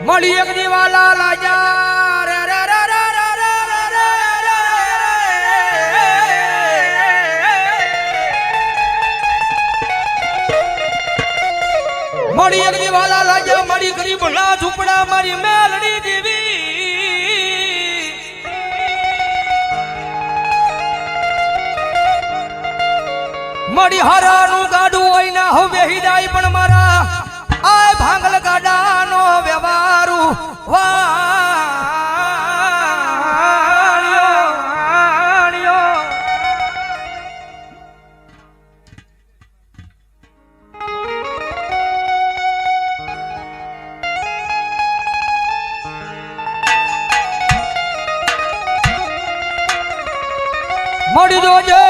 મળી એક દીવાલા લાજા રે રે રે રે રે મળી એક દીવાલા લાજા મળી ગરીબ ના ઝૂંપડા મારી મેલડી દેવી મળી હરાનું ગાડું હોય ના હવે હિદાય પણ મારા આય ભાંગલ ગાડાનો વ્યવહારુ વાણ્યો મળી જોજે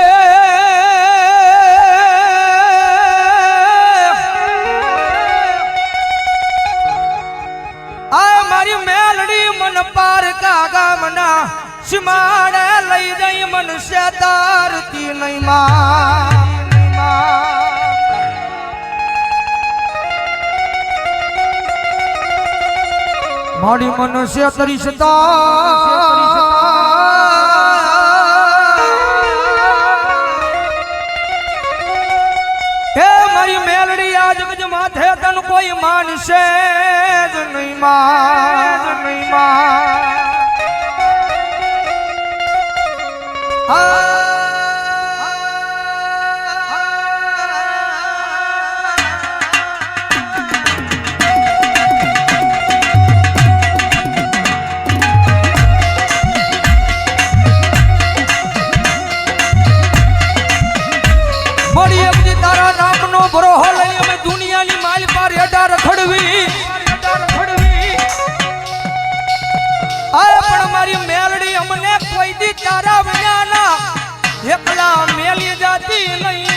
પાર કાગા મના સિમાડે લઈ જઈ મનુષ્ય તારતી નહીં માં મારી મનુષ્ય તરીસતા હે મારી મેલડી આજ ગજ માથે તન કોઈ માનશે જ નહીં માં તારા નામનો ભરોહો લઈ અમે દુનિયાની માલ પર હેડા રખડવી પણ મારી મેલડી અમને કોઈ દી તારા વિનાના એકલા મેલી જાતી નહીં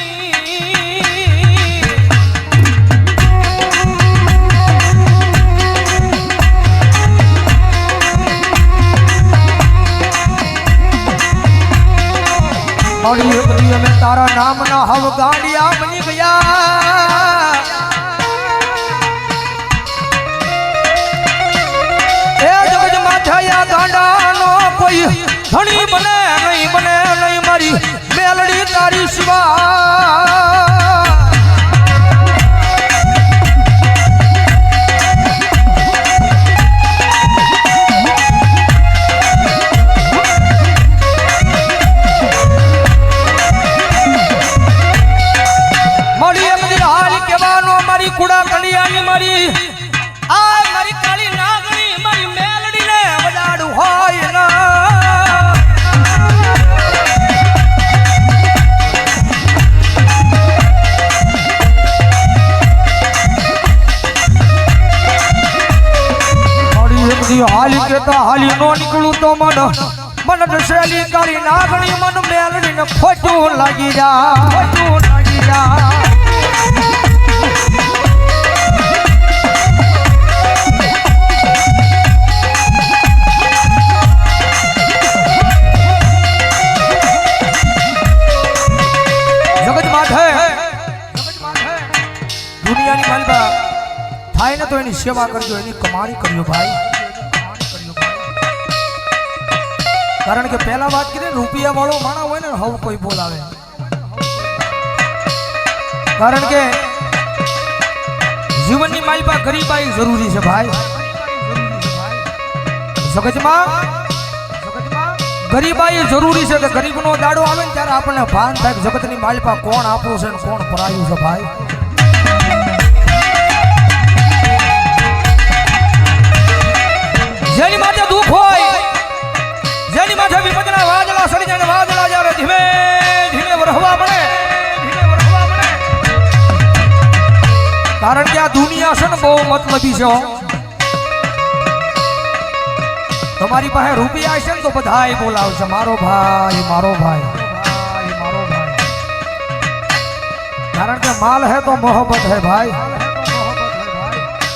મારી એકલી અમે તારા નામના હવ ગાંડિયા બની ગયા એ જગત માથાયા ગાંડાનો કોઈ ધણી બને નહીં મારી મેલડી તારી સિવા કુડા કડિયાની મારી આ મારી કાળી નાગણી મારી મેલડીને વડાડું હોય ના મારી એકદી હાલી કેતા હાલી નો નીકળું તો મન દસેલી કાળી નાગણી મન મેલડીને ખોટું લાગી જા દુનિયાની માલબા થાય ને તો એની સેવા કરજો એની કમાણી કરજો ભાઈ કારણ કે પહેલા વાત કરી રૂપિયા વાળો માણા હોય ને હવ કોઈ બોલાવે કારણ કે જીવનની માલબા ગરીબાઈ જરૂરી છે ભાઈ જગતમાં ગરીબાઈ જરૂરી છે કે ગરીબનો દાડો આવે ને ત્યારે આપણને ભાન થાય જગતની માલબા કોણ આપણું છે ને કોણ પરાયું છે ભાઈ જેની માથે દુઃખ હોય જેની માથે વિપદના વાદળા સડી જાય વાદળા જ્યારે ધીમે ધીમે વરહવા પડે કારણ કે આ દુનિયા છે ને બહુ મતલબી છે તમારી પાસે રૂપિયા હશે ને તો બધાય બોલાવશે મારો ભાઈ કારણ કે માલ હે તો મોહબ્બત હે ભાઈ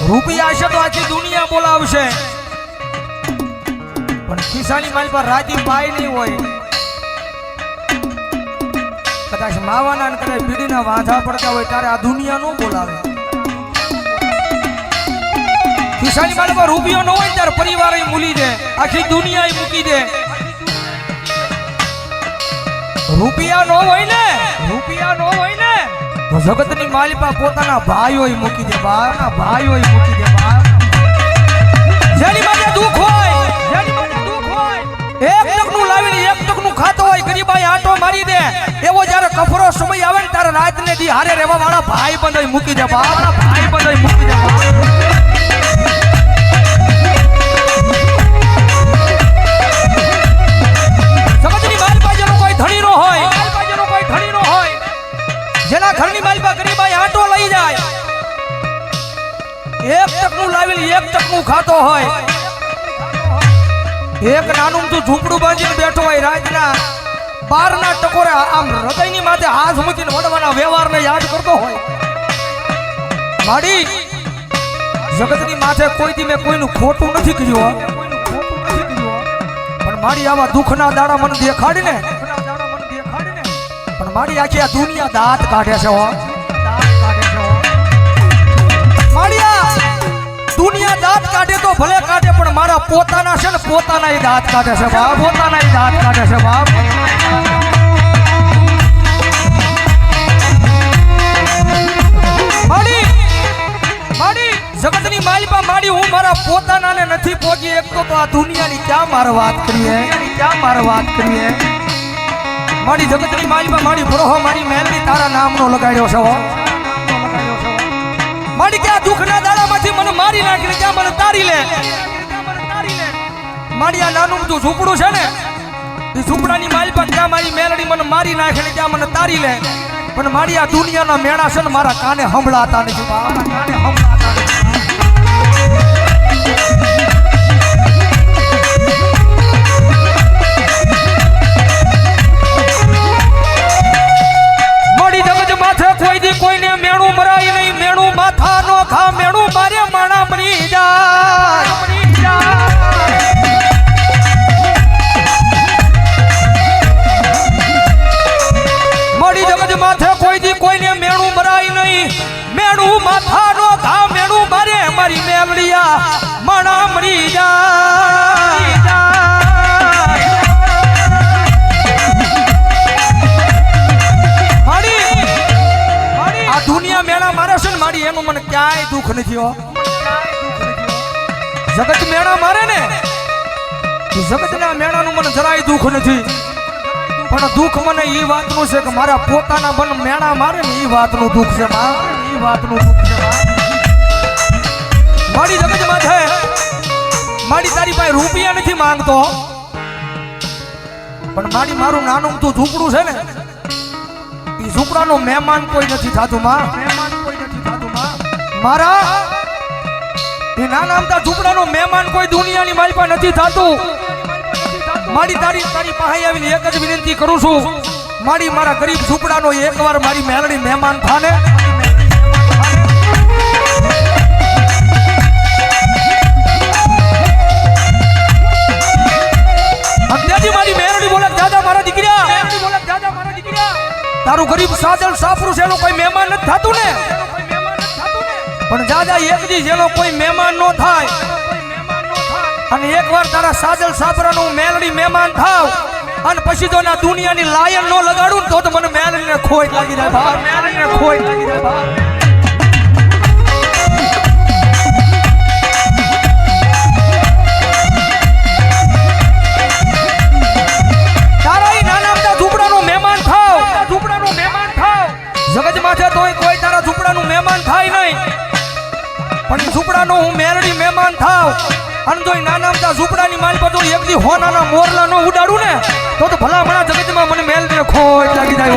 રૂપિયા હશે તો આખી દુનિયા બોલાવશે પણ ખિસ્સાની માલ પર રાજી પાય નહીં હોય કદાચ માવાના ને કદાચ બીડીના વાંધા પડતા હોય ત્યારે આ દુનિયા નો બોલાવે ઈશાની માલમાં રૂપિયો ન હોય ને ત્યારે પરિવાર મૂલી દે, આખી દુનિયા મૂકી દે. રૂપિયા નો હોય ને તો જગતની માલિકા પોતાના ભાઈઓય મૂકી દે, ભાઈઓય મૂકી દે. જેની માટે દુઃખ હોય એક ટકનું લાવીને એક ટકનું ખાતો હોય, ગરીબાઈ આંટો મારી દે, એવો જ્યારે કફરો સમય આવે ને ત્યારે રાતને દી હારે રહેવા વાળા ભાઈ બંધોય મૂકી દે, ભાઈ બંધોય મૂકી દે. સમજની માલિકા જેનો કોઈ ધણી નો હોય, જેના ઘરની માલિકા ગરીબાઈ આંટો લઈ જાય, એક ટકનું લાવીને એક ટકનું ખાતો હોય, એક નાનું તું ઝૂંપડું બાંધીને બેઠો હોય, રાતના 12 ના ટકોરે આમ હૃદયની માથે હાથ મૂકીને વડવાના વ્યવહારને યાદ કરતો હોય. માડી જગતની માથે કોઈથી મેં કોઈનું ખોટું નથી કર્યું, પણ માડી આવા દુઃખના દાડા મને દેખાડીને, પણ માડી આખી આ દુનિયા દાંત કાઢે છે. માડિયા દુનિયા દાંત કાઢે તો ભલે કાઢે, પણ મારા પોતાના છે ને પોતાના દાંત કાઢે છે બાપ, પોતાના દાંત કાઢે છે બાપ. માડી જગતની માલિકા માડી હું મારા પોતાનાને નથી પહોંચી એક તો આ દુનિયાની ક્યાં મારે વાત કરીએ, મારી જગતની માલિકા મારી ભરોહો મારી મહેલની તારા નામનો લગાડ્યો છે. મારી ક્યાં દુઃખના દાડામાંથી મને મારી નાખીને ક્યાં મને તારી લે. મારી આ નાનું તું ઝૂંપડું છે ને, એ ઝૂંપડાની માલિકા ક્યાં મારી મેલડી મને મારી નાખીને ક્યાં મને તારી લે, પણ મારી આ દુનિયાના મેણા છે ને મારા કાને સંભળાતા નથી, મારા કાને સંભળાતા નથી. કોઈને મેણું મરાય નહીં, મેણું માથા નો ખા, મેણું મારે માણા મરી જાય. મળી જગત માથે કોઈ કોઈને મેણું મરાય નહીં, મેણું માથા નો ખા, મેણું મારે મારી મેલડિયા માણા મરી જાય. દુનિયા મેળા મારે છે ને મારી, એનું મને ક્યાંય દુઃખ નથી હો. જગત મેળા મારે ને, જગતના મેળાનું મને જરાય દુઃખ નથી, પણ દુઃખ મને એ વાતનું છે કે મારા પોતાના બન મેળા મારે ને એ વાતનું દુઃખ છે, મારી જગત માથે મારી તારી પાસે રૂપિયા નથી માંગતો, પણ મારી મારું નાનું તું ઝૂંપડું છે ને, ઝૂંપડાનો મહેમાન કોઈ નથી થતું માં. મારા એ નાના અમથા ઝૂંપડાનો મહેમાન કોઈ દુનિયાની મારી પાસે નથી થતું. મારી તારી પાસે આવીને એક જ વિનંતી કરું છું, મારી મારા ગરીબ ઝૂંપડાનો એકવાર મારી મેલડી મહેમાન થાને. અંત્યાજી મારી મેલડી બોલે દાદા મારા દીકરા, તારું ગરીબ સાજલ સાફરું છે, એનો કોઈ મહેમાન નથી થતું ને, પણ દાદા એક દી જેનો કોઈ મહેમાન નો થાય અને એકવાર તારા સાજલ સાફરાનું મેલડી મહેમાન થાવ અને પછી તો ના દુનિયાની લાયન નો લગાડું તો મને મેલડીને ખોટ લાગી જાય ભાઈ, મેલડીને ખોટ લાગી જાય ભાઈ. જગત માથે તોય કોઈ તારા ઝૂંપડાનું મહેમાન થાય નહીં, પણ ઝૂંપડાનો હું મેલડી મહેમાન થાવ અને જો નાના અમથા ઝૂંપડાની માલ પર એક દી હોનાના મોરલા નો ઉડાડું ને તો ભલા ભલા જગતમાં મને મેલડીને ખોટ લાગી જાય,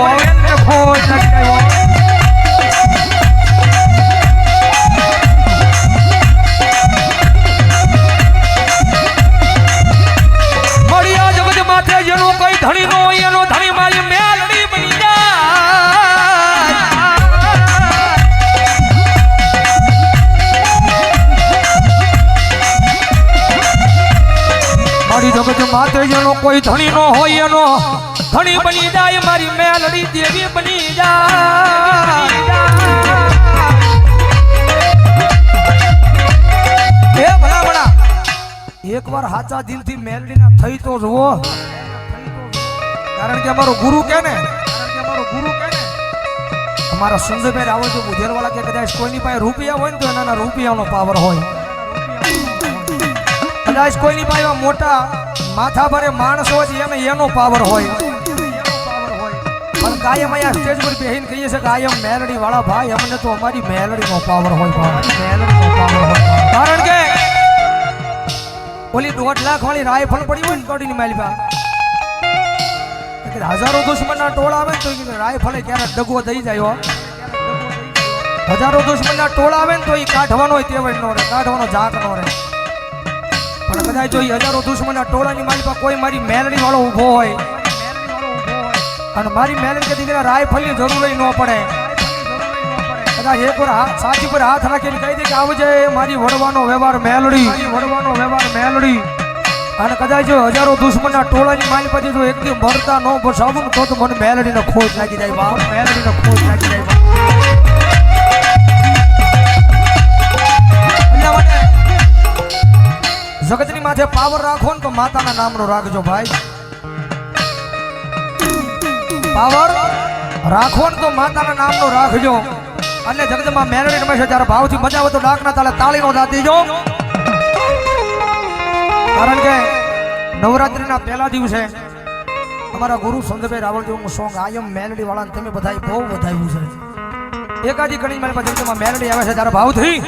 ખોટ લાગી જાય. મળ્યા જગત માથે જેનો કોઈ ધણી નો હોય એનો ધણી મારી મેલડી બની જાય. મારી જગત માથે જેનો કોઈ ધણી નો હોય એનો ધણી બની જાય, મારી મેલડી દેવી બની જાય. એ એકવાર સાચા દિલથી મેલડીના થઈ તો જુઓ, કારણ કે અમારો ગુરુ કે ને, અમારા સંજયભાઈ રાવલ જો બુધેરવાળા કે કદાચ કોઈની પાસે રૂપિયા હોય ને તો એના રૂપિયાનો પાવર હોય, કદાચ કોઈની પાસે મોટા માથા ભરે માણસ હોય એને એનો પાવર હોય, પણ કાયમ અહીંયા સ્ટેજ પર બેહીને કહીએ છે કે કાયમ મેલડી વાળા ભાઈ અમને તો અમારી મેલડીનો પાવર હોય, મેલડીનો પાવર હોય, કારણ કે ઓલી 1.5 લાખ વાળી રાયફલ પડી હોય ને કોડીની માલી પાસે હજારો દુશ્મનના ટોળા આવે તો રાયફલે ક્યારેક દગો થઈ જાય, હજારો દુશ્મનના ટોળા આવે ને તો એ કાઢવાનો તેવડ નો રહે, કાઢવાનો ઝાક નો રહે, પણ કદાચ જો હજારો દુશ્મનના ટોળાની માલી પાસે કોઈ મારી મેલડી વાળો ઊભો હોય અને મારી મેલડી કે દીકરા રાયફલની જરૂર ન પડે, કદાચ એક વાર સાચી પર હાથ રાખીને કહી દે કે આવજે મારી વડવાનો વ્યવહાર મેલડી, વડવાનો વ્યવહાર મેલડી, અને કદાચ જો હજારો દુશ્મનના ટોળાની માલી પછી જો એકદમ ભરતા ન બસાવું તો મને મેલડીનો ખોજ લાગી જાય, બાપ મેલડીનો ખોજ લાગી જાય, જગતની માથે પાવર રાખો ને તો માતાના નામનો રાખજો ભાઈ, પાવર રાખો ને તો માતાના નામનો રાખજો, અને જગતમાં મેલડી રમે છે ત્યારે ભાવથી મજા આવે તો ડાકના તાલે તાળીનો દાંત દેજો, કારણ કે નવરાત્રીના પહેલા દિવસે અમારા ગુરુ સંજયભાઈ રાવળજીનું સોંગ આયમ મેલડી વાળાને તમે બધાય બહુ વધાવ્યું છે, એકાદી કણી મારી પાસે જગતમાં મેલડી આવે છે ત્યારે ભાવથી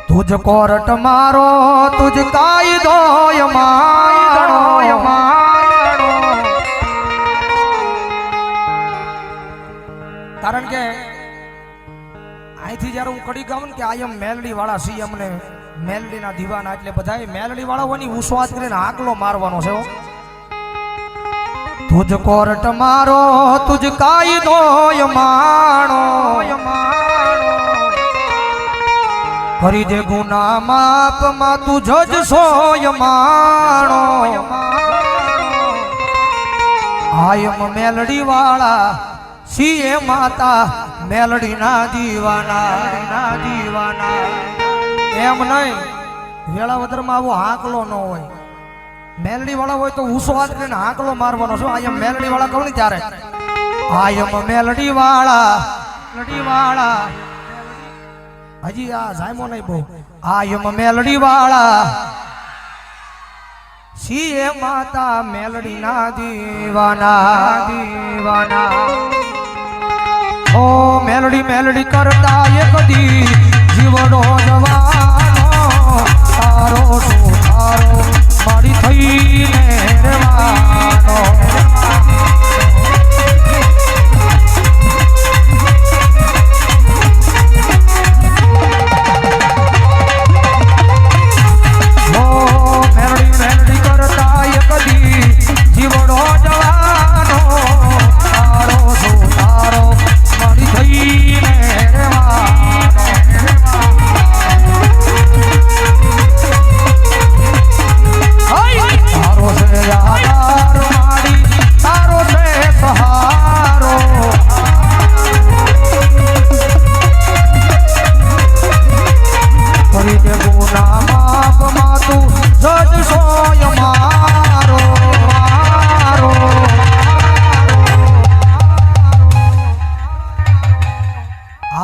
તુજ કોરટ મારો તુજ કાયદો મારો, કારણ કે અહીંથી જયારે હું કડી ગાઉં કે આયમ મેલડી વાળા સી અમને મેલડીના દીવાના, એટલે બધા મેલડી વાળાઓની ઉસ્વાદ કરીને આકલો મારવાનો છે, તુજ કોરટ મારો તુજ કાયદો માણો, કરી દે ગુના માપ માં તું જજ સોય માણો, આયમ મેલડી વાળા સીએ માતા મેલડી ના દીવાના, એમ નહીં વેળાવદર માં આવો હાકલો ન હોય, મેલડી વાળા હોય તો ઉસ્વાદ કરીને હાકલો મારવાનો છે, આયમ મેલડી વાળા કહું ને ત્યારે આયમ મેલડી વાળા હજી આ જાયમો નહીં બહુ, આયમ મેલડી વાળા સીએ માતા મેલડી ના દીવાના, ઓ મેલડી મેલડી કરતા એક દી જીવડો જવાનો, તારો તારો મારી થઈને રહેવાનો,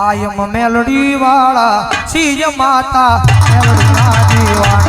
આયમ મેલડી વાળા સીય માતા મેલડી ના દીવાના।